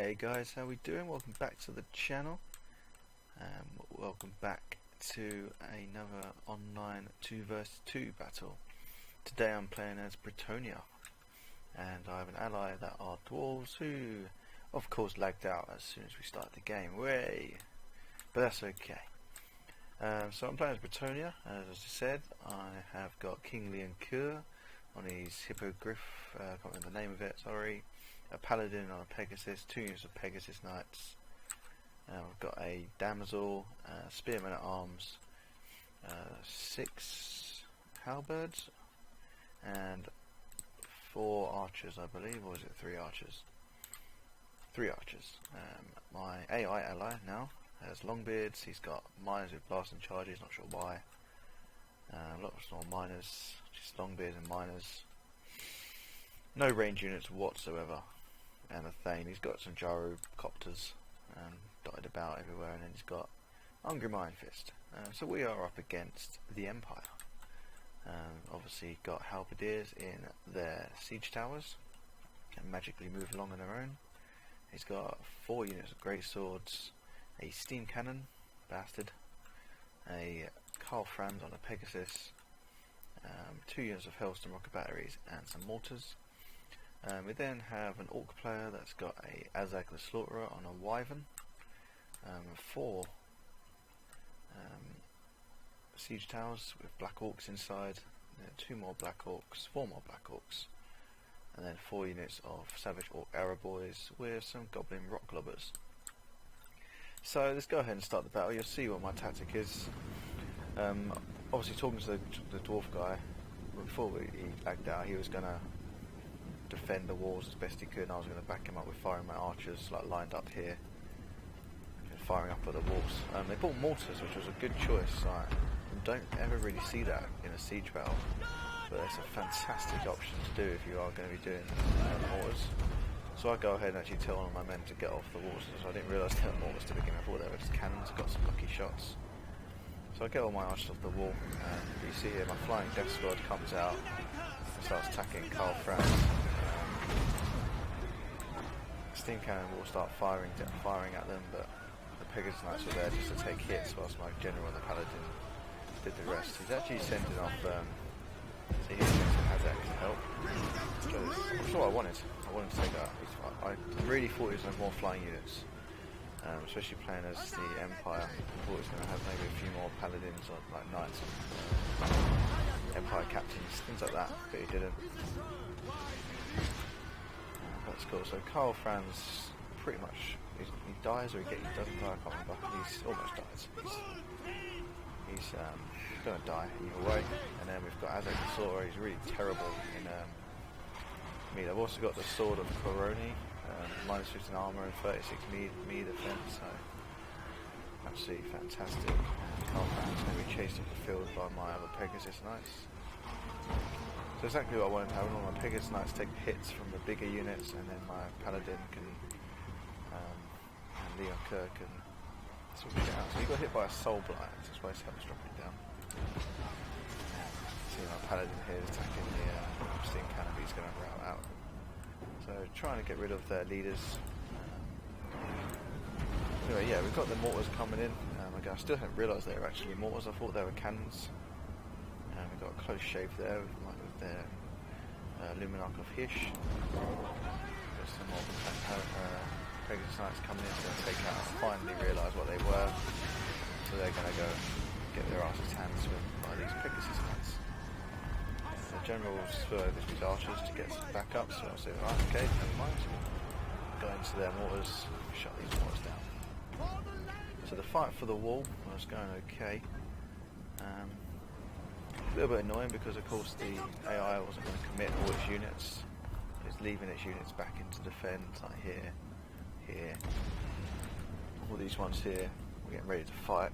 Hey guys, how we doing? Welcome back to the channel. Welcome back to another online 2 vs 2 battle. Today I'm playing as Bretonia, and I have an ally that are Dwarves who of course lagged out as soon as we started the game. Way, but that's okay. So I'm playing as Bretonia. As I said, I have got King Leoncoeur on his hippogriff, I can't remember the name of it, sorry. A paladin on a Pegasus, 2 units of Pegasus knights. We've got a damsel, spearman at arms, 6 halberds, and 4 archers, I believe, or is it 3 archers? 3 archers. My AI ally now has Longbeards. He's got miners with blasting charges, not sure why. Lots of small miners, just Longbeards and miners. No range units whatsoever. And a Thane. He's got some gyrocopters dotted about everywhere, and then he's got Hungry Mine Fist. So we are up against the Empire. Obviously got halberdiers in their siege towers, can magically move along on their own. He's got 4 units of great swords, a steam cannon, bastard, a Karl Franz on a Pegasus, 2 units of Hellstorm rocket batteries, and some mortars. We then have an orc player that's got a Azag the Slaughterer on a Wyvern, 4 siege towers with black orcs inside, 2 more black orcs, 4 more black orcs, and then 4 units of savage orc arrow boys with some goblin rock globbers. So let's go ahead and start the battle. You'll see what my tactic is. Obviously talking to the dwarf guy, before he lagged out, he was going to defend the walls as best he could, and I was going to back him up with firing my archers like lined up here and firing up at the walls. They bought mortars, which was a good choice. You don't ever really see that in a siege battle, but it's a fantastic option to do if you are going to be doing mortars. So I go ahead and actually tell one of my men to get off the walls, so I didn't realise they were mortars to begin with. I thought they were just cannons. Got some lucky shots. So I get all my archers off the wall, and you see here my flying death squad comes out and starts attacking Karl Franz. Steam cannon will start firing at them, but the Pegasus knights were there just to take hits, whilst my general and the paladin did the rest. He's actually sending off so he's sending Azag to help. That's what I wanted. I wanted to take that. I really thought he was going to have more flying units, especially playing as the Empire. I thought he was going to have maybe a few more paladins or like knights and Empire captains, things like that, but he didn't. That's cool. So Karl Franz pretty much he dies or he doesn't die. I can't remember. He's almost dies. He's gonna die either way. And then we've got Azag the Slaughterer. He's really terrible in meat. I've also got the Sword of Coroni, minus 15 armor and 36 me defense. So absolutely fantastic. And Karl Franz is going to be chased off the field by my other Pegasus knights. So exactly what I wanted to have. All my Pegasus knights take hits from the bigger units, and then my paladin can and Leoncoeur can switch it out. So he got hit by a soul blight, that's why his health's dropping down. See my paladin here is attacking the steam cannon, but he's going to rout out. So trying to get rid of their leaders. Anyway, yeah, we've got the mortars coming in. I still hadn't realised they were actually mortars. I thought they were cannons. We've got a close shave there with their Luminarch of Hish. There's some more Pegasus knights coming in to take out and finally realise what they were. So they're going to go get their asses hands by these Pegasus knights. The generals throw over these archers to get some backup, so I'll say, right, okay, never mind. Go into their mortars, shut these mortars down. So the fight for the wall was going okay. A little bit annoying because of course the AI wasn't going to commit all its units. It's leaving its units back into defend, like here. All these ones here, we're getting ready to fight.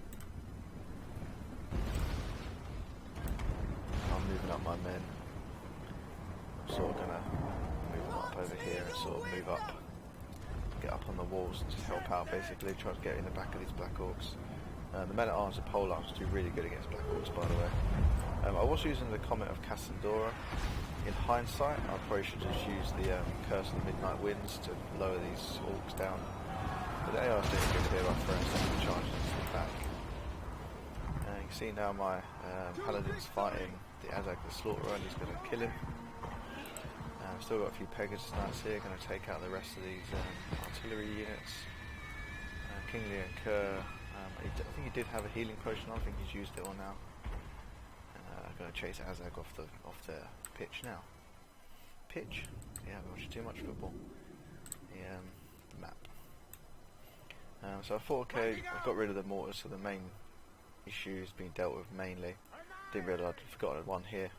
I'm moving up my men. I'm sort of going to move them up over here and sort of move up, get up on the walls and just help out basically, try to get in the back of these black orcs. The men at arms of polearms do really good against black orcs, by the way. I was using the Comet of Cassandora. In hindsight, I probably should just use the Curse of the Midnight Winds to lower these orcs down. But the AI is doing good here by throwing some charges into the back. You can see now my Paladin's fighting the Azag the Slaughterer, and he's going to kill him. Still got a few Pegasus Knights here, going to take out the rest of these artillery units. Kingly and Kerr, I think he did have a healing potion on, I think he's used it all now. I'm going to chase Azag off the pitch now. Pitch? Yeah, I'm watching too much football. The map. So I thought, okay, I got rid of the mortars, so the main issue is being dealt with mainly. Didn't realise I'd forgotten one here.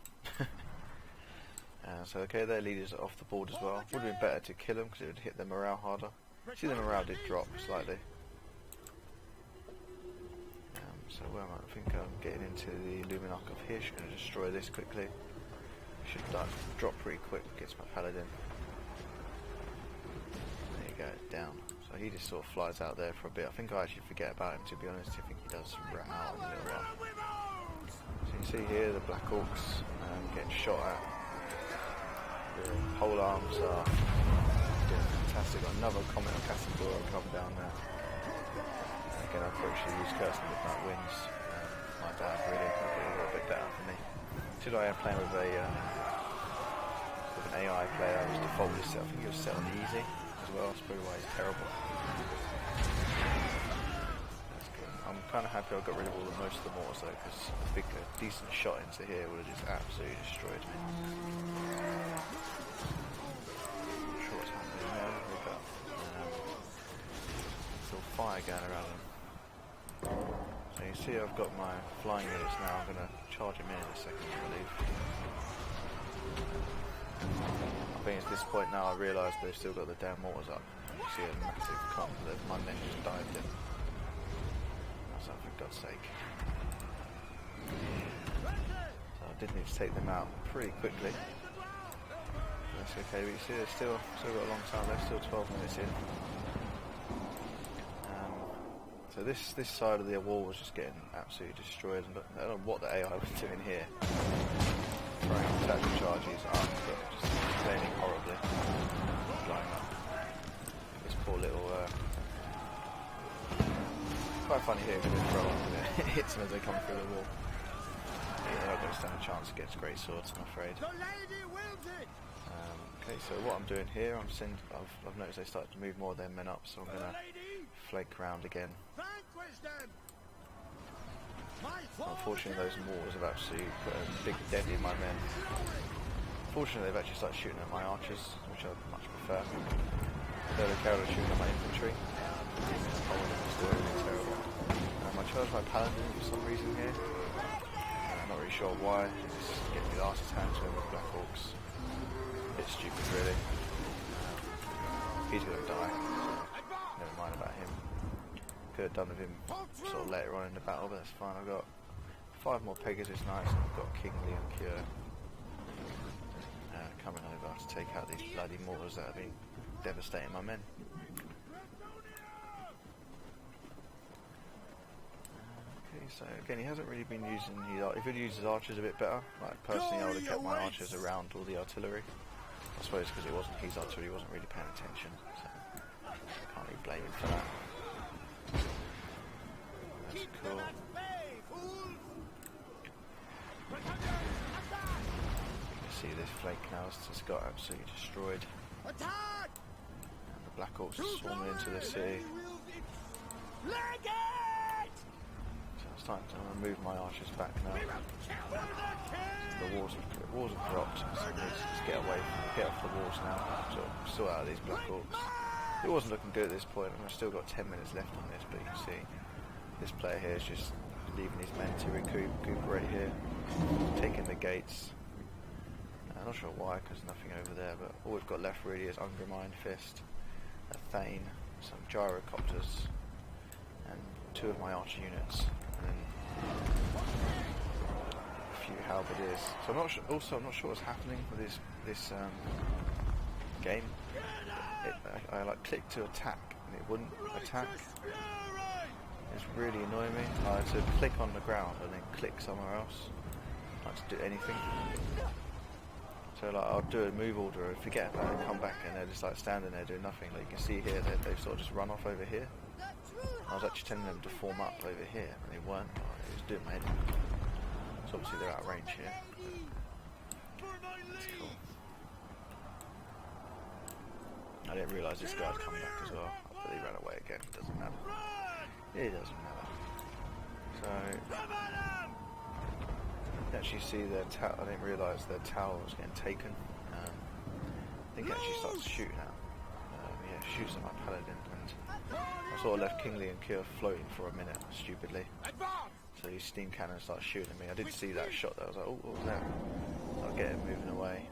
So okay, their leaders are off the board as well. Would have been better to kill them because it would hit their morale harder. See, the morale did drop slightly. So where am I? I think I'm getting into the Luminarch of Hirsch. Going to destroy this quickly. Should drop pretty quick against my Paladin. There you go, down. So he just sort of flies out there for a bit. I think I actually forget about him, to be honest. I think he does rat out in a little while. So you can see here the Black Orcs getting shot at. The pole arms are doing fantastic. Got another Comet of Cassandora come down there. Again, I probably should use Curse of the Midnight Winds. My dad really got a little bit better for me. Should I am playing with an AI player, I was defaultly set. I think he was set on easy as well. That's probably why he's terrible. That's good. I'm kind of happy I got rid of most of the mortars though, because I think a decent shot into here would have just absolutely destroyed me. Fire going around them. So you see I've got my flying units now. I'm going to charge him in a second, I believe. I think it's this point now I realise they've still got the damn mortars up. You see a massive comp that my men just dived in. So for God's sake. So I did need to take them out pretty quickly. That's okay, but you see they've still got a long time left, still 12 minutes in. So this side of the wall was just getting absolutely destroyed, and I don't know what the AI was doing here. Throwing tactical charges up, but just complaining horribly. Flying up. This poor little... quite funny here because they throw up and it hits them as they come through the wall. They're not going to stand a chance against great swords, I'm afraid. Okay, so what I'm doing here, I've noticed they started to move more of their men up, so I'm going to flake round again. Unfortunately, those mortars have actually put a big dent in my men. Fortunately, they've actually started shooting at my archers, which I much prefer. They're carried on shooting at my infantry. It's still really terrible. I charged my Paladin for some reason here. I'm not really sure why. Just getting the last attack to him with Black Orcs. A bit stupid, really. He's going to die. Never mind about him. Could have done with him sort of later on in the battle, but that's fine. I've got 5 more Pegasus Knights, and I've got Kingly and Cure coming over to take out these bloody mortars that have been devastating my men. Okay, so again, he hasn't really been using if he'd used his archers a bit better. Like personally, I would have kept my archers around all the artillery. I suppose because it wasn't his artillery, he wasn't really paying attention, so I can't really blame him for that. That's cool. You can see this flank now has just got absolutely destroyed. And the Black Orcs are swarming into the city. So I'm starting to move my archers back now. The walls have dropped, so we need to just get off the walls now. Sort out these Black Orcs. It wasn't looking good at this point, and I've still got 10 minutes left on this, but you can see this player here is just leaving his men to recuperate here, taking the gates. I'm not sure why, because there's nothing over there, but all we've got left really is Ungermine Fist, a Thane, some Gyrocopters, and 2 of my archer units, and then a few halberdiers. So I'm not sure what's happening with this game. I like click to attack and it wouldn't attack. It's really annoying me. I had to click on the ground and then click somewhere else. like to do anything. So like I'll do a move order, forget about it, come back, and they're just like standing there doing nothing. Like you can see here, they've sort of just run off over here. I was actually telling them to form up over here, and they weren't. It was doing my head. So obviously they're out of range here. That's cool. I didn't realise this guy'd come back as well, but he ran away again. It doesn't matter. It doesn't matter. So you actually see their tower. I didn't realise their tower was getting taken. I think it actually starts shooting at. Yeah, shoots at my paladin, and I sort of left Kingly and Kier floating for a minute, stupidly. So these steam cannons start shooting at me. I did see that shot. There, I was like, oh, what was that? So I get him moving away.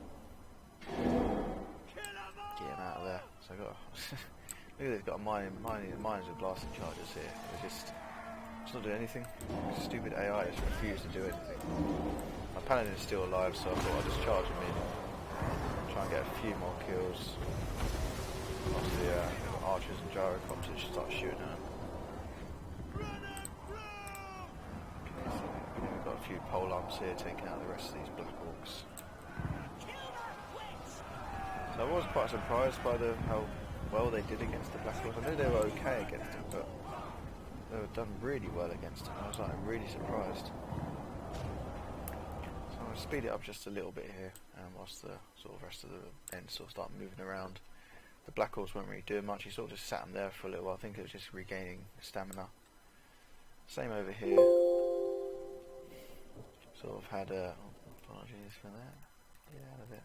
Get him out of there. So I got. Look at this. Got a mines with blasting charges here. It's not doing anything. This stupid AI just refused to do anything. My paladin is still alive, so I thought I'd just charge him in. Try and get a few more kills. Obviously, the archers and gyrocopters should start shooting at him. Okay, so we've got a few pole arms here taking out the rest of these Black Orcs. So I was quite surprised by how well they did against the Black Orcs. I knew they were okay against them, but they were done really well against them. I was like really surprised. So I'm going to speed it up just a little bit here, whilst the sort of rest of the men sort of start moving around. The Black Orcs weren't really doing much. He sort of just sat them there for a little while. I think it was just regaining stamina. Same over here. Sort of had a... apologies for that. Get out of it.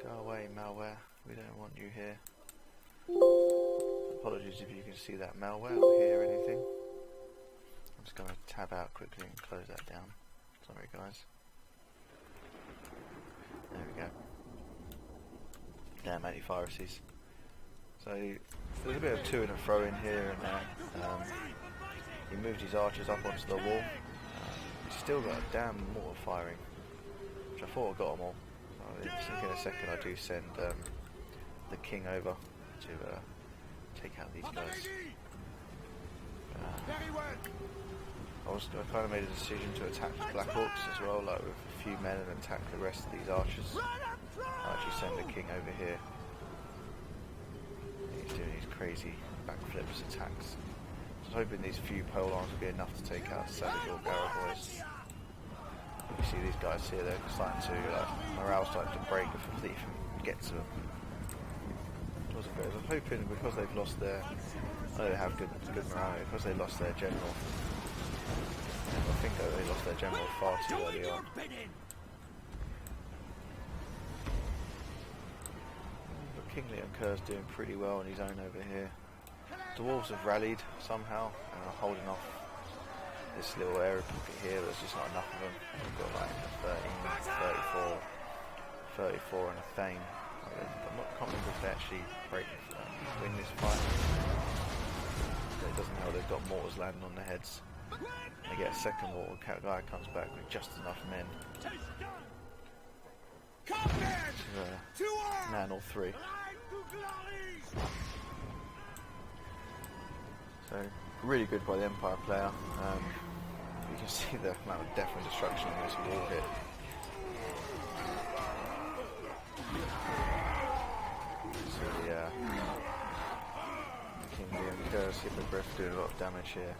Go away, malware. We don't want you here. Apologies if you can see that malware or hear anything. I'm just going to tab out quickly and close that down. Sorry guys. There we go. Damn antiviruses. So there's a bit of to and fro in here and there. He moved his archers up onto the wall. He's still got a damn mortar firing, which I thought I got them all. So I think in a second I do send the king over to take out these guys. I kind of made a decision to attack the Black Orcs as well, like with a few men, and attack the rest of these archers. I actually send the king over here. He's doing these crazy backflips attacks. I was hoping these few pole arms would be enough to take out the Savage or Barrow boys. You see these guys here, they're starting to, morale starting to break before they even get to them. I was hoping because they've lost their, I know they have good morale, because they lost their general. I think they lost their general far too early on. But Kingly and Kerr's doing pretty well on his own over here. Dwarves have rallied somehow and are holding off this little area pocket here. There's just not enough of them. We've got like 13, 34 and a Thane. I'm not confident if they actually win this fight. It doesn't help they've got mortars landing on their heads. They get a second mortar, guy comes back with just enough men. Man all three. So really good by the Empire player. You can see the amount of death and destruction on this wall here. So yeah, Kingly and Kerr's Hippogriff doing a lot of damage here.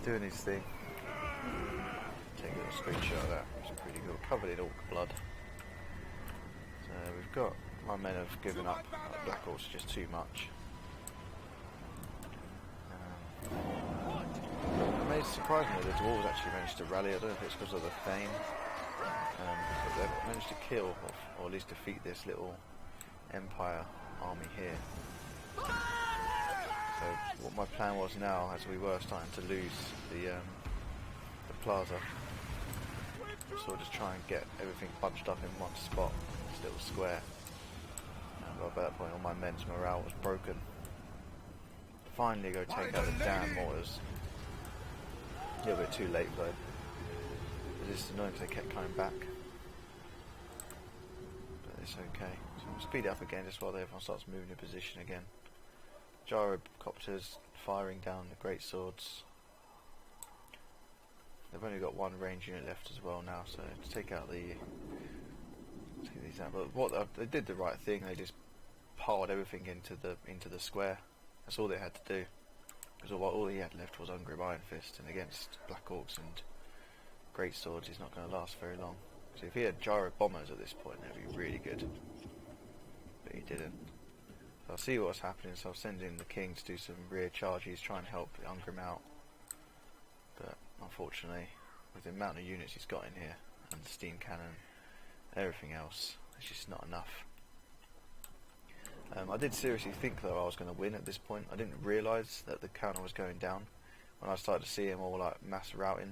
Doing his thing. Take a little screenshot of that, which is pretty cool. Covered in orc blood. So we've got, my men have given up. Black Orcs just too much. Surprisingly, the Dwarves actually managed to rally. I don't know if it's because of the Thane, but they've managed to kill, or at least defeat this little Empire army here. So what my plan was now, as we were starting to lose the plaza, so we'll just try and get everything bunched up in one spot, this little square. And by that point all my men's morale was broken. Finally go take out the damn mortars. A little bit too late though. It's just annoying because they kept coming back. But it's okay. So we'll speed it up again just while everyone starts moving in position again. Gyrocopters firing down the great swords. they've only got one range unit left as well now, so to take out the these out. But what they did the right thing. They just piled everything into the square. That's all they had to do. Because all he had left was Ungrim Iron Fist, and against Black Orcs and Great Swords, he's not going to last very long. So if he had gyro bombers at this point, that'd be really good. But he didn't. So I'll see what's happening. So I'll send in the king to do some rear charges, try and help Ungrim out. But unfortunately, with the amount of units he's got in here, and the steam cannon, and everything else, it's just not enough. I did seriously think though I was going to win at this point. I didn't realise that the counter was going down. When I started to see him all like mass routing,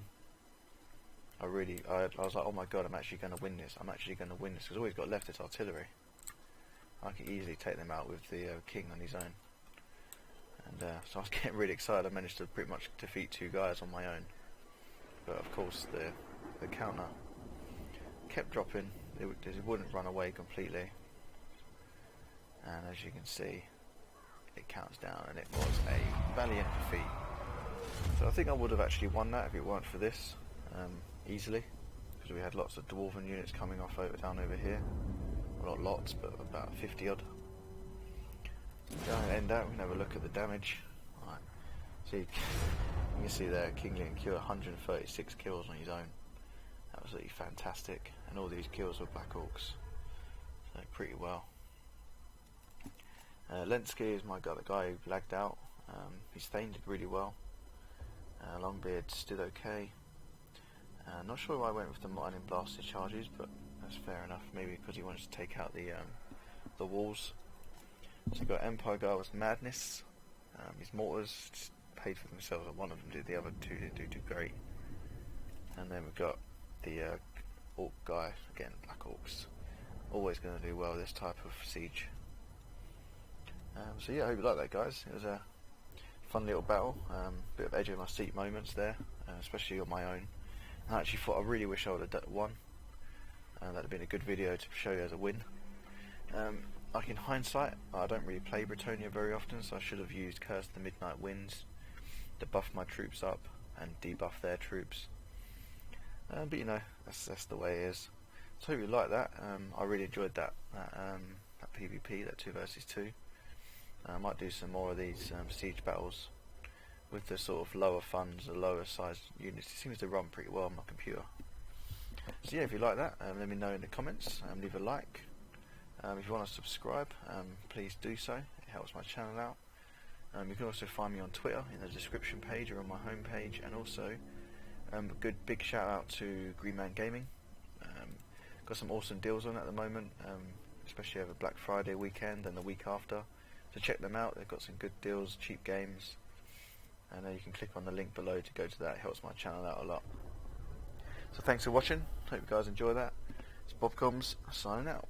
I was like, oh my god, I'm actually going to win this. I'm actually going to win this, because all he's got left is artillery. I could easily take them out with the king on his own. And so I was getting really excited. I managed to pretty much defeat 2 guys on my own. But of course the counter kept dropping. It wouldn't run away completely. And as you can see, it counts down, and it was a valiant defeat. So I think I would have actually won that if it weren't for this, easily, because we had lots of dwarven units coming off down over here. Well, not lots, but about 50 odd. Going to end out, we can have a look at the damage. Right. So you can see there, King Leon 136 kills on his own. Absolutely fantastic, and all these kills were Black Orcs, so pretty well. Lenski is the guy who lagged out. His Thane did really well. Longbeard's did okay. Not sure why I went with the lightning blasted charges, but that's fair enough. Maybe because he wanted to take out the walls. So you got Empire Guy was Madness. His mortars just paid for themselves. One of them did. The other 2 didn't do too great. And then we've got the Orc guy again. Black Orcs. Always going to do well this type of siege. So yeah, I hope you like that, guys. It was a fun little battle. Bit of edge of my seat moments there, especially on my own. I actually thought, I really wish I would have won. That'd have been a good video to show you as a win. Like in hindsight, I don't really play Bretonia very often, so I should have used Curse of the Midnight Winds to buff my troops up and debuff their troops. But you know, that's the way it is. So I hope you like that. I really enjoyed that PvP, that 2 versus 2. I might do some more of these siege battles with the sort of lower funds, the lower size units. It seems to run pretty well on my computer. So yeah, if you like that, let me know in the comments. Leave a like. If you want to subscribe, please do so. It helps my channel out. You can also find me on Twitter in the description page or on my home page, and also a good big shout out to Green Man Gaming. Got some awesome deals on at the moment, especially over Black Friday weekend and the week after. So check them out. They've got some good deals, cheap games, and you can click on the link below to go to that. It helps my channel out a lot. So thanks for watching. Hope you guys enjoy that. It's Bobcoms signing out.